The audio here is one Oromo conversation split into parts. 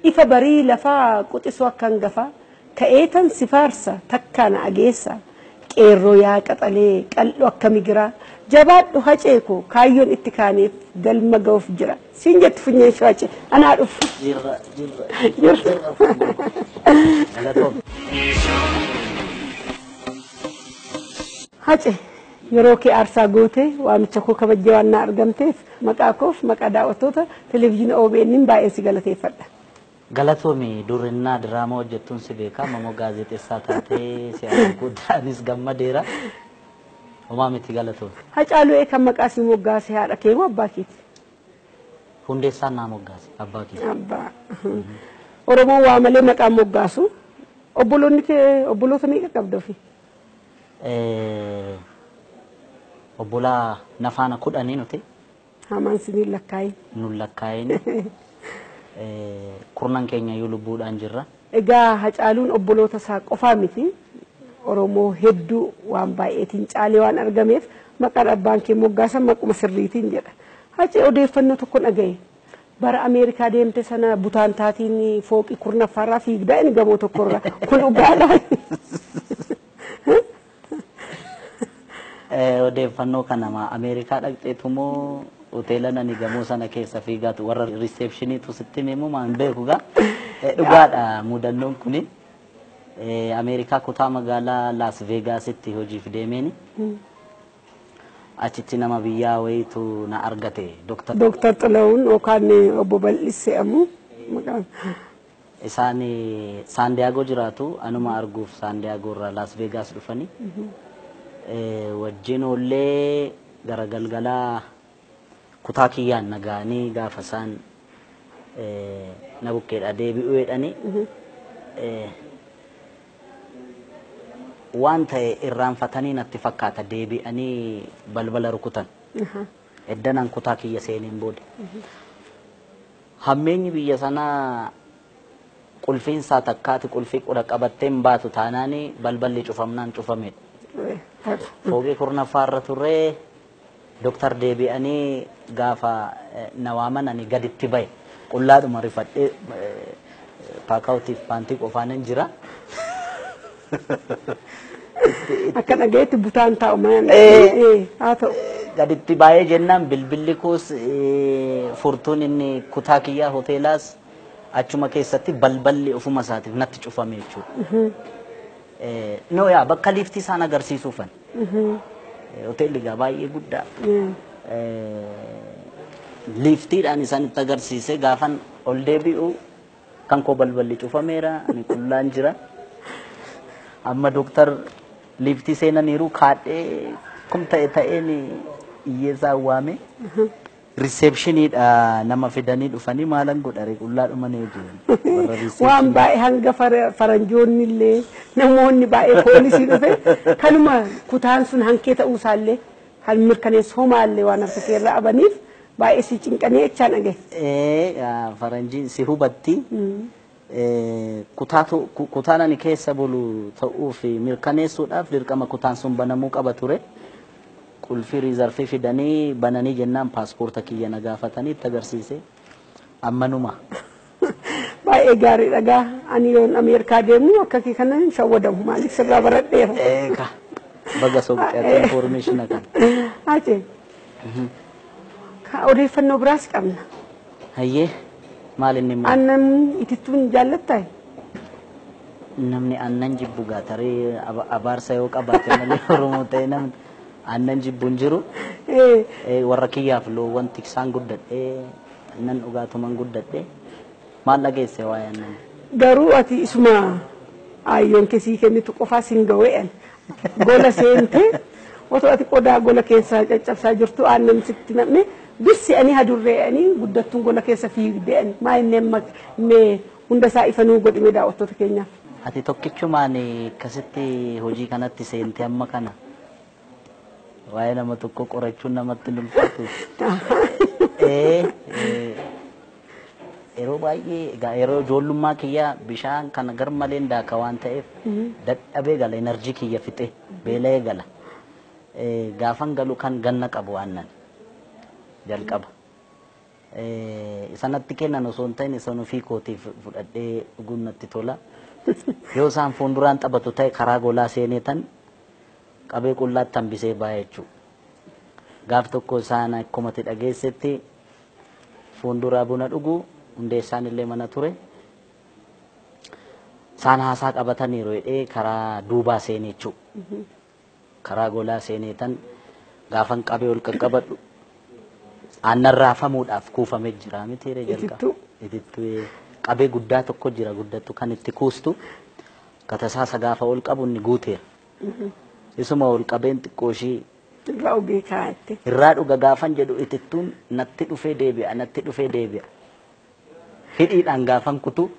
ifa barii lafaa quxisuu akkan gafa ka'eetan sifaarsa takkaan ageessa qeerroo yaa qaxalee qal'oo akka migiraa jabaadhu haceeko kaayyoon itti kaaneef galma ga'uuf jira siin jetti funyeen shaace anaa dhufu hace yeroo kee aarsaa goote waamicha koo kabajjee waan na argamteef maqaa koof maqaa daawwattoota televezyiina OBN baay'ee si galateeffadha. Galatoomi durrinnaa diraamaa hojjettuun si beekaa mamoo gaazexeessaa taatee si arguudhaanis gammadeera. Homaa miti galatoomi. Hacaaluu kan maqaa si moggaase haadha kee moo abbaa keeti? Hundeessaan naa moggaase abbaa keeti. Abbaa. Oromoon waa malee maqaa moggaasu. Obboloonni kee obboloota meeqa qabda ofii? Obbolaa nafaana kudhanii nuti. Hamaan sinii lakkaayin. Nun lakkaayin. Kurnan keenya yoo lubbuudhaan jirra. Egaa Hacaaluun obboloota isaa qofaa miti. Oromoo hedduu waan baay'eetiin caalee waan argameef maqaan abbaan kee moggaasan maquma sirriitiin jedha. Hacee odeeffannoo tokko dhagaye. Bara Ameerikaa deemte sana butaan taatiin fooqii kurnaffaarraa fiigdaa inni gamoo tokkorra kun dhugaadha. Odeeffannoo kana Ameerikaa dhaqxeetu moo hoteela nani gamoo sana keessa fiigaatu warra receptioniitu sitti himu maan beeku gaa dhugaadha mudannoon kuni. Ameerikaa kutaa magaalaa Las Vegaasitti hojiif deemeeni. Achitti nama biyyaa wayitu na argate Dr. Xilawun yookaan obbo Bal'isee ammoo maqaan. Isaan San Diego jiraatu anuma arguuf San Diego irraa Las Vegas dhufanii. Wajjin ollee gara galgalaa kutaa kiyyaan nagaanii gaafa isaan na bukkeedha deebi'uu jedhanii. Waan ta'e irraanfatanii natti fakkaata deebi'anii balbala rukutan. Eddanaan kutaa kiyya seeniin booda. Hammeenyi biyya sanaa qulfiinsaa takkaati qulfii qudha qabatteen baatu taanaanii balballi cufamnaan cufamedha. Fooqii kurnaffaarra turree Dr. deebi'anii gaafa na waaman ani gaditti bahe qullaadhuma rifadhee paakaawutiif paantii qofaanan jira. Akka dhageetti butaan taa'u maan haa ta'u. Gaditti baay'ee jennaan bilbilli koos furtuun inni kutaa kiyyaa hoteelaas achuma keessatti balballi ofuma isaatiif natti cufame jechuudha. No yaa bakka liiftii isaan agarsiisuufan. Hoteelli gaa baay'ee guddaa. Liiftiidhaan isaan itti agarsiise gaafan ol deebi'u kan koo balballi cufameera ani qullaan jira. Amma Dr. liiftii seenaniiru kaadhee kum ta'een iyyeessaa waame. Receptioniidha nama fidanii dhufanii maalan godhare qullaadhuma nee jiru. Waan baay'ee hanga faranjoonni illee namoonni baay'ee poolisii dhufe kanuma kutaan sun hankee ta'uu isaallee kan mirkaneessu homaallee waan harka keerra abaniif baay'ee si cinqanii jechaan dhagaye. Faranjiin si hubatti. Kutaan ani keessa bulu ta'uuf mirkaneessuudhaaf dirqama kutaan sun banamuu qaba ture. Qulfii riizarfii fidanii bananii jennaan paaspoorta kiyya na gaafatanii itti agarsiise ammanuma. Baay'ee gaarii dhagaa ani yoon Ameerikaa deemu akka kee kana hin shawwadamu maaliif sirraa baradheera. Baga soqxee information kan. Hace. Ka odeeffannoo biraas qabna. Hayyee maal inni immoo? Aannan itittuun jaallattaa? Namni aannan jibbu gaataree abaarsa yoo qabaate malee Oromoo ta'e namni. Aannan jibbuun jiru warra kiyyaaf loowwan tiksaan guddadhee aannan dhugaatuman guddadhee maal dhageesse waa'ee aannan. Garuu ati isuma ayyoon keessii kennitu qofaa siin ga'een gola seentee otoo ati qodaa gola keessaa caccabsaa jirtu aannan sitti namne dursi ani hadurree'anii guddattuun gola keessa fiigdee'an maa inni mee hunda isaa ifanuu godhime daawwattoota keenyaaf. Ati tokkichumaan akkasitti hojii kanatti seentee amma kana. Waa'ee nama tokko qorachuun namatti ulfaatu. Yeroo baay'ee egaa yeroo ijoollummaa kiyyaa bishaan kana garmalee daaka waan ta'eef dadhabee gala enerjii kiyya fixe beela'ee gala. Gaafan galu kan ganna qabu aannan jalqaba. sanatti kennan osoo hin ta'in isaan ofii kootiif fudhadhee dhuguun natti tola. Yoo isaan fuulduraan taphatu ta'e karaa golaa seenee tan qabee qullaatti hambisee baay'ee jechuudha. Gaaf tokko isaan akkuma itti dhageessetti fuulduraa buna dhugu hundeessaan illee mana ture. Isaan haasaa qabataniiru jedhee karaa duubaa seenee jechuudha. Karaa golaa seenee tan gaafan qabee ol qaqqabadhu. Aannan raafamuudhaaf kuufamee jira miti jalqaba. Itittuu qabee guddaa tokko jira guddattu kan itti kuustu katasaasa gaafa ol qabu inni guuteera. Isuma ol qabeen xiqqoo ishii irraa ogee kaa'atte. Irraa dhuga gaafan jedhu itittuun natti dhufee deebi'a. Hidhiidhaan gaafan kutu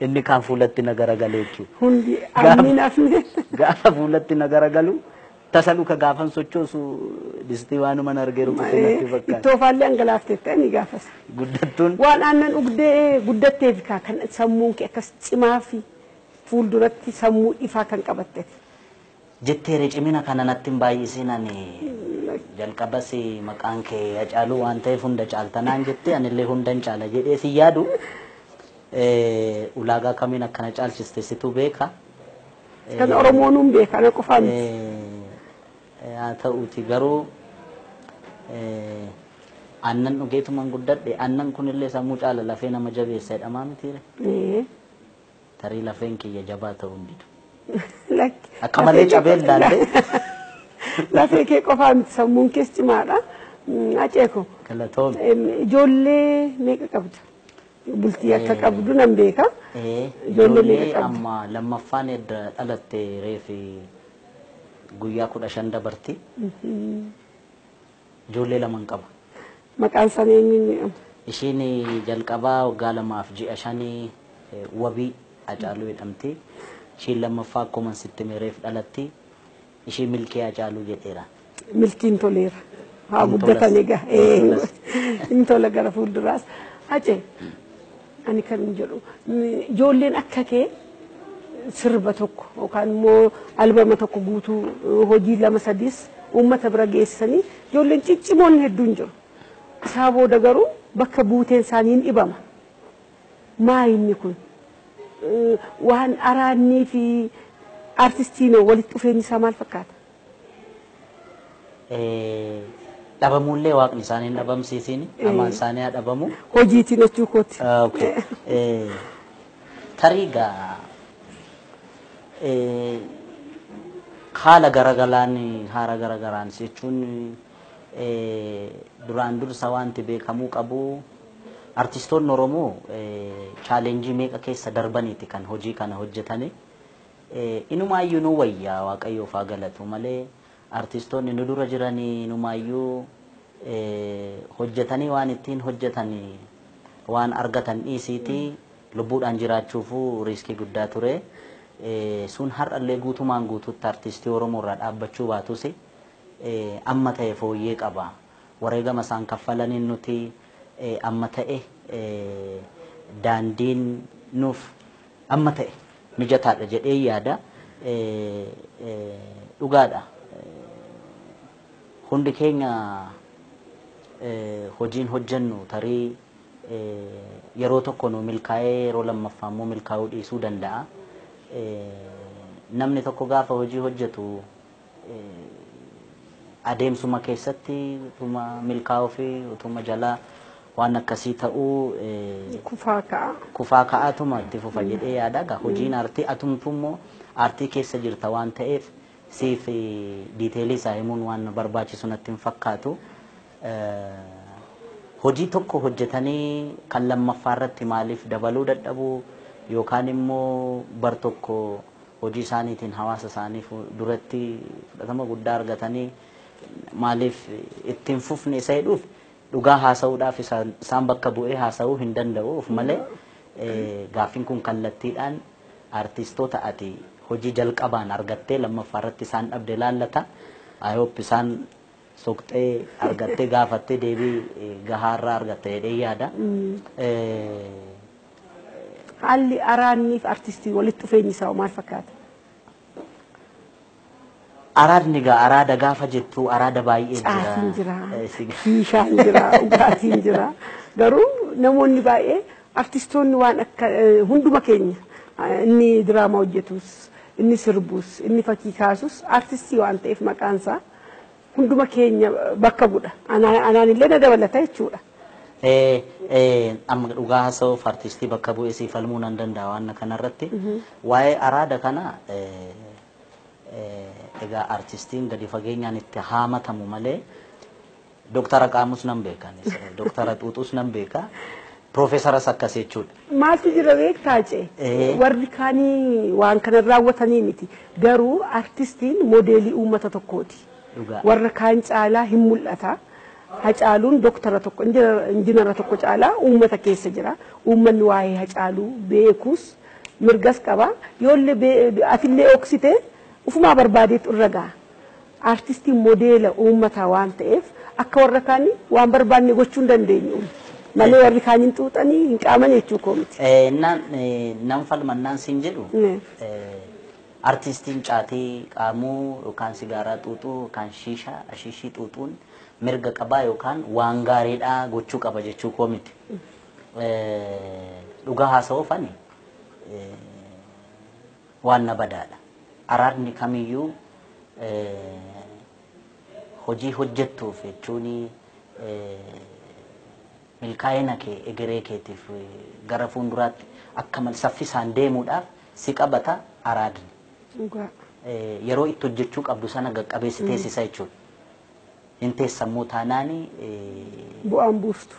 inni kaan fuulatti na garagalee jechuudha. Hundi aannin afne. Gaafa fuulatti na garagalu tasa luka gaafan sochoosu distii waanuma argeeru kutinatti fakkaata. Ittoo faallee angalaafteetta inni gaafas. Guddattuun. Waan aannan dhugdee guddatteef kan sammuun kee akkas cimaa fi fuulduratti sammuu ifaa kan qabatteef. Jetteere cimina kana natti hin baay'isiin ani jalqabas maqaan kee Hacaaluu waan ta'eef hunda caaltanaan jettee anillee hundan caala jedhee si yaadu ulaagaa kamiin akkana caalchiste situ beeka. Kan Oromoonuun beeka na qofaa miti. Haa ta'uuti garuu aannan dhugeetuman guddadhe aannan kunillee sammuu caala lafee nama jabeessa jedhamaa mitiire. Tarii lafeen kiyya jabaa ta'uu hin didu. Akka malee cabeen laallee. Lafee kee qofaa miti sammuun kees cimaadha. Aceeko. Galatoon. Ijoollee meeqa qabda? Bultii akka qabdu nan beeka. Ijoollee amma lammaffaan edda dhalatte reefi guyyaa 15 dabarti. Ijoollee lama qaba. Maqaan isaanii eenyuun? Ishiin jalqabaa waggaa 2.5 wabii Hacaaluu jedhamti. Ishiin lammaffaa akkuma sitti reef dhalatti. Ishiin milkee Hacaaluu jedheera. Milkiin toleera. Haa guddatan egaa. Inni tola gara fuulduraas. Hacee ani kan jedhu ijoolleen akka kee sirba tokko yookaan immoo albama tokko guutuu hojii 2-3 uummata bira geessanii ijoolleen ciccimoon hedduun jiru. Isaa booda garuu bakka buuteen isaanii hin dhibama. Maa inni kun waan araannii fi artistiin walitti dhufeenyi isaa maal fakkaata? Dhabamullee waaqni isaanii dhabamsiisini amaan isaanii haa dhabamu. Hojiitiin jechuu kooti. Tariigaa haala garagaraan jechuun duraan dursa wanti beekamuu qabu artistoonni Oromoo chaalenjii meeqa keessa darbaniiti kan hojii kana hojjetani. Inumaayyuu nu wayyaa Waaqayyoof haa galatu malee artistoonni nu dura jiranii inumaayyuu hojjetanii waan ittiin hojjetanii waan argatan dhiisiiti lubbuudhaan jiraachuufuu riiskii guddaa ture. Sun har'allee guutumaan guutuutti artistii Oromoo irraa dhaabbachuu baatus amma ta'e fooyyee qaba. Wareegama isaan kaffalaniin nuti amma ta'e daandiin nuuf amma ta'e mijataadha jedhee yaada. Dhugaadha. Hundi keenya hojiin hojjennu tarii yeroo tokko nu milkaa'ee yeroo lammaffaa immoo milkaa'uu dhiisuu danda'a. Namni tokko gaafa hojii hojjetu adeemsuma keessatti utuma milkaa'uu fi utuma jalaa waan akkasii ta'uu kufaa ka'aatuma itti fufa jedhee yaada. Hojiin aartii atumtu immoo aartii keessa jirta waan ta'eef siif diiteelii isaa himuun waan barbaachisu natti hin fakkaatu. Hojii tokko hojjetanii kan lammaffaa irratti maaliif dabaluu dadhabuu yookaan immoo bar tokko hojii isaaniitiin hawaasa isaanii duratti fudhatama guddaa argatanii maaliif ittiin fufne isa jedhuuf dhugaa haasa'uudhaaf isaan bakka bu'ee haasa'uu hin danda'u of malee gaaffiin kun kallattiidhaan artistoota ati hojii jalqabaan argattee lammaffaa irratti isaan dhabde laallata. I hope isaan soqxee argattee gaafattee deebii gahaarraa argatte jedhee yaada. Haalli araanniif artistii walitti dhufeenyi isaa maal fakkaata? Araadni gaa araada gaafa jettu araada baay'ee Caatiin jira, shiishaan jira, dhugaatiin jira. Garuu namoonni baay'ee artistoonni waan akka hunduma keenya inni diraamaa hojjetus, inni sirbus, inni fakkii kaasus artistii waan ta'eef maqaan isaa hunduma keenya bakka bu'a. Anaan illee na dabalata jechuudha. Amma dhugaa haasa'uuf artistii bakka bu'ee si falmuu nan danda'a waan kanarratti. Waa'ee araada kana egaa artistiin gadi fageenyaan itti haamatamu malee Doktara Qaamus nan beekan, Doktara Xuuxus nan beeka, Profeesaras akkas jechuudha. Maaltu jira beektaa cee? Warri kaanii waan kana raawwatanii miti. Garuu artistiin moodeelii uummata tokkooti. Warra kaan caalaa hin mul'ata. Hacaaluun doktara tokko, injiinara tokko caalaa uummata keessa jira. Uummanni waa'ee Hacaaluu beekus mirgas qaba. Yoollee atillee oksite ufumaa barbaadeetu irra ga'a. Artistiin moodeela uummataa waan ta'eef akka warra kaanii waan barbaanne gochuu hin dandeenyu. Malee warri kaaniin xuuxanii hin qaaman jechuu koo miti. Nan falmannaan siin jedhu artistiin caatii qaamuu yookaan sigaaraa xuuxuu yookaan shiishii xuuxuun mirga qabaa yookaan waan gaariidhaa gochuu qaba jechuu koo miti. Dhugaa haasa'uuf ani waan na badaadha. Araadni kamiyyuu hojii hojjettuuf jechuun milkaa'ina kee egeree keetiif gara fuulduraatti akka mal saffisaan deemuudhaaf si qabata araadni. Yeroo itti hojjechuu qabdu sana qaqqabeessi teessisa jechuudha. Hin teessamuu taanaani bu'aan buustu.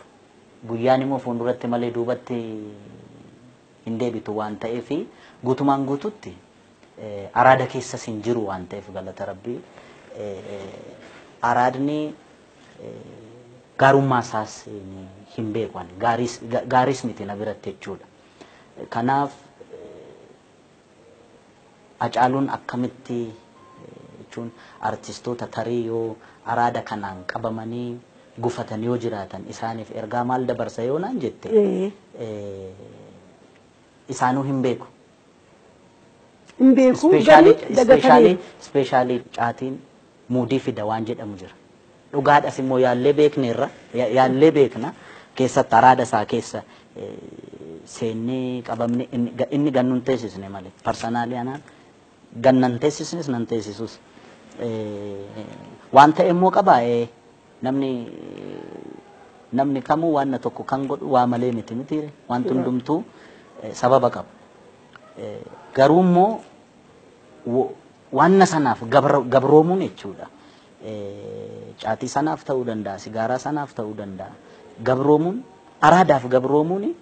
Guyyaan immoo fuulduratti malee duubatti hin deebitu waan ta'eef guutumaan guututti araada keessas hin jiru waan ta'eef galata Rabbii. Araadni gaarummaa isaas hin beekan gaaris miti na biratti jechuudha. Kanaaf Hacaaluun akkamitti jechuun artistoota tarii yoo araada kanaan qabamanii gufatan yoo jiraatan isaaniif ergaa maal dabarsa yoo naan jette isaanuu hin beeku. Hin beeku Ispeeshaalii caatiin muudii fida waan jedhamu jira. Dhugaadhas immoo yaallee beekna keessatti araada isaa keessa seennee qabamne inni gannuun teessisne malee parsanaalii anaan gannan teessisnes nan teessisus waan ta'e immoo qabaa namni kamuu waan tokko kan godhu waa malee miti waan hundumtuu sababa qaba. Garuu immoo waan sanaaf gabroomuun jechuudha. Caatii sanaaf ta'uu danda'a, sigaaraa sanaaf ta'uu danda'a. Gabroomuun araadaaf gabroomuun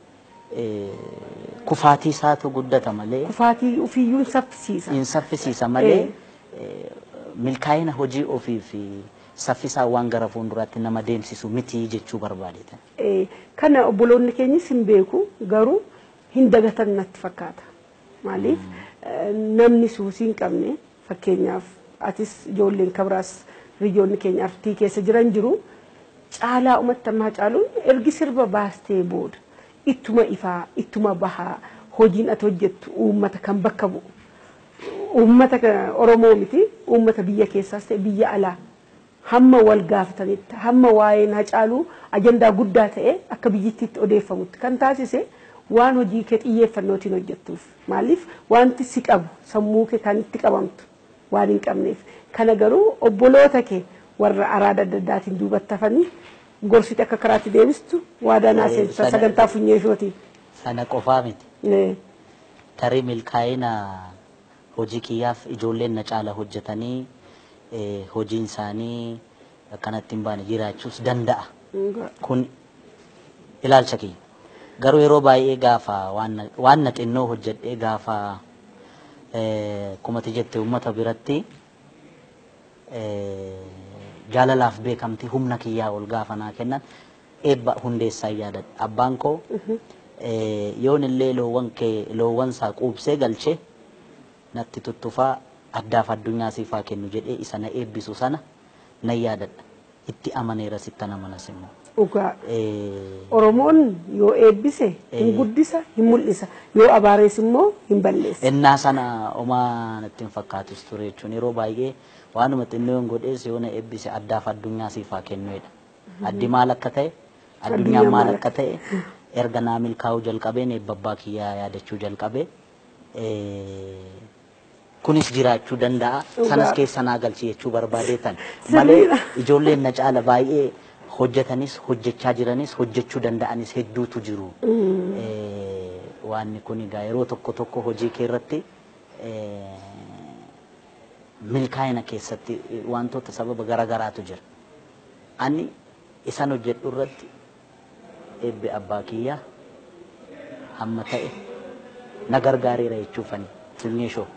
kufaatii isaatu guddata malee. Kufaatii ofiiyyuu hin saffisiisa malee milkaa'ina hojii ofii fi saffisaa waan gara fuulduraatti nama deemsisu miti jechuu barbaadetan. Kana obboloonni keenyis hin beeku garuu hin dagatan natti fakkaata. Maaliif namni suusii hin qabne fakkeenyaaf atis ijoolleen kabraas rijoonni keenya artii keessa jiran jiru caalaa uummatama Hacaaluun ergi sirba baastee booda ittuma ifaa ittuma bahaa hojiin ati hojjettu uummata kan bakka bu'u uummata Oromoo miti uummata biyya keessaas ta'e biyya alaa hamma wal gaafatanitti hamma waa'een Hacaaluu ajandaa guddaa ta'e akka biyyittiitti odeeffamutti kan taasise waan hojii kee xiyyeeffannootiin hojjettuuf maaliif wanti si qabu sammuu kee kan itti qabamtu waan hin qabneef kana garuu obboloota kee warra araada adda addaatiin duubatti hafanii gorsite akka karaatti deebistu waadaa seensa sagantaa funyeefootiin. Sana qofaa miti. Tarii milkaa'ina hojii kiyyaaf ijoolleen na caala hojjetanii hojiin isaanii akkanatti hin baane jiraachuus danda'a. Kun ilaalcha kiyya. Garuu yeroo baay'ee gaafa waan na xinnoo hojjedhee gaafa kumati jette uummata biratti jaalalaaf beekamtii humna kiyyaa ol gaafa naa kennan eebba hundeessaa yaadadha. Abbaan koo yoon illee loowwan isaa quubsee galchee natti tuttufaa addaaf addunyaa siifaa kennu jedhee isa na eebbisu sana nan yaadadha. Itti amaneera sitta namanas immoo. Dhugaa Oromoon yoo eebbise hin guddisa hin mul'isa yoo abaarees immoo hin balleessa. Ennaa sana omaa natti hin fakkaatus ture jechuun yeroo baay'ee waanuma xinnoo hin godhees yoona eebbise addaaf addunyaa siifaa kennuudha. Addi maal akka ta'e addunyaan maal akka ta'e erga naa milkaa'uu jalqabeen eebba abbaa kiyyaa yaadachuu jalqabee kunis jiraachuu danda'a sanas keessa naa galchi jechuu barbaadeetan malee ijoolleen na caala baay'ee hojjetanis hojjechaa jiranis hojjechuu danda'anis hedduutu jiru. Waan kun egaa yeroo tokko hojii kee irratti milkaa'ina keessatti wantoota sababa garaagaraatu jira. Ani isan hojjedhu irratti eebbi abbaa kiyyaa hamma ta'e na gargaareera jechuufani. Sunyeeshoo.